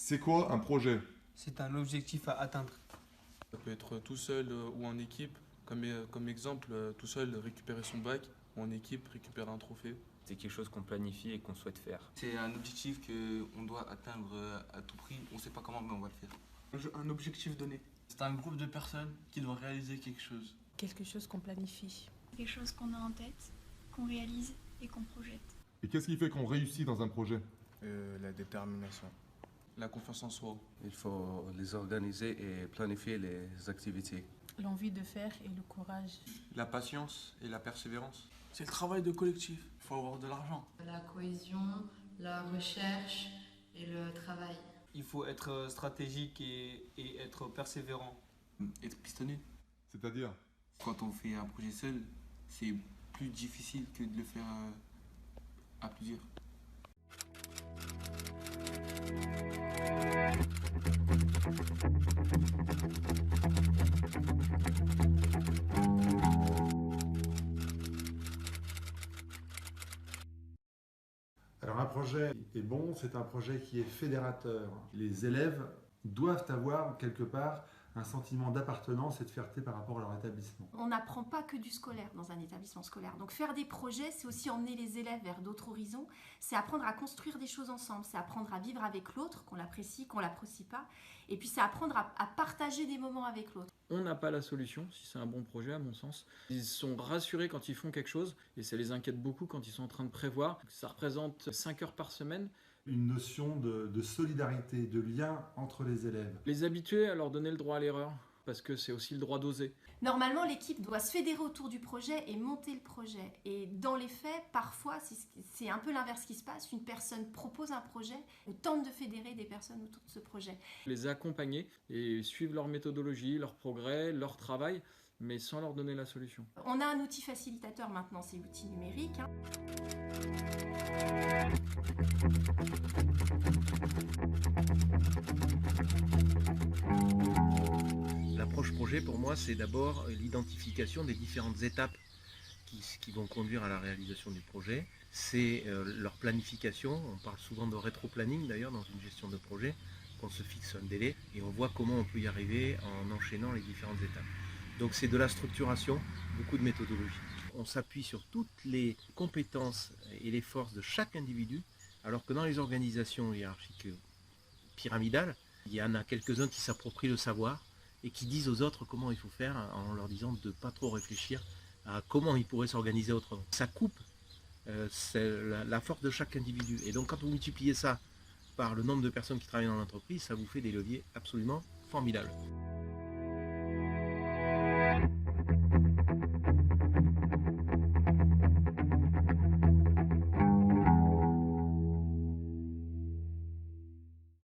C'est quoi un projet? C'est un objectif à atteindre. Ça peut être tout seul ou en équipe. Comme exemple, tout seul récupérer son bac ou en équipe récupérer un trophée. C'est quelque chose qu'on planifie et qu'on souhaite faire. C'est un objectif qu'on doit atteindre à tout prix. On ne sait pas comment, mais on va le faire. Un objectif donné. C'est un groupe de personnes qui doivent réaliser quelque chose. Quelque chose qu'on planifie. Quelque chose qu'on a en tête, qu'on réalise et qu'on projette. Et qu'est-ce qui fait qu'on réussit dans un projet? La détermination. La confiance en soi. Il faut les organiser et planifier les activités. L'envie de faire et le courage. La patience et la persévérance. C'est le travail de collectif. Il faut avoir de l'argent. La cohésion, la recherche et le travail. Il faut être stratégique et être persévérant. Être pistonné. C'est-à-dire? Quand on fait un projet seul, c'est plus difficile que de le faire à plusieurs. Alors un projet est bon, c'est un projet qui est fédérateur. Les élèves doivent avoir quelque part un sentiment d'appartenance et de fierté par rapport à leur établissement. On n'apprend pas que du scolaire dans un établissement scolaire. Donc faire des projets, c'est aussi emmener les élèves vers d'autres horizons. C'est apprendre à construire des choses ensemble. C'est apprendre à vivre avec l'autre, qu'on l'apprécie, qu'on l'apprécie pas. Et puis c'est apprendre à partager des moments avec l'autre. On n'a pas la solution, si c'est un bon projet à mon sens. Ils sont rassurés quand ils font quelque chose et ça les inquiète beaucoup quand ils sont en train de prévoir. Ça représente 5 heures par semaine. Une notion de solidarité, de lien entre les élèves. Les habituer à leur donner le droit à l'erreur, parce que c'est aussi le droit d'oser. Normalement, l'équipe doit se fédérer autour du projet et monter le projet. Et dans les faits, parfois, c'est un peu l'inverse qui se passe. Une personne propose un projet, on tente de fédérer des personnes autour de ce projet. Les accompagner et suivre leur méthodologie, leur progrès, leur travail, mais sans leur donner la solution. On a un outil facilitateur maintenant, c'est l'outil numérique. L'approche projet pour moi c'est d'abord l'identification des différentes étapes qui vont conduire à la réalisation du projet. C'est leur planification, on parle souvent de rétro-planning d'ailleurs dans une gestion de projet, qu'on se fixe un délai et on voit comment on peut y arriver en enchaînant les différentes étapes. Donc c'est de la structuration, beaucoup de méthodologie. On s'appuie sur toutes les compétences et les forces de chaque individu, alors que dans les organisations hiérarchiques pyramidales, il y en a quelques-uns qui s'approprient le savoir et qui disent aux autres comment il faut faire en leur disant de ne pas trop réfléchir à comment ils pourraient s'organiser autrement. Ça coupe la force de chaque individu. Et donc quand vous multipliez ça par le nombre de personnes qui travaillent dans l'entreprise, ça vous fait des leviers absolument formidables.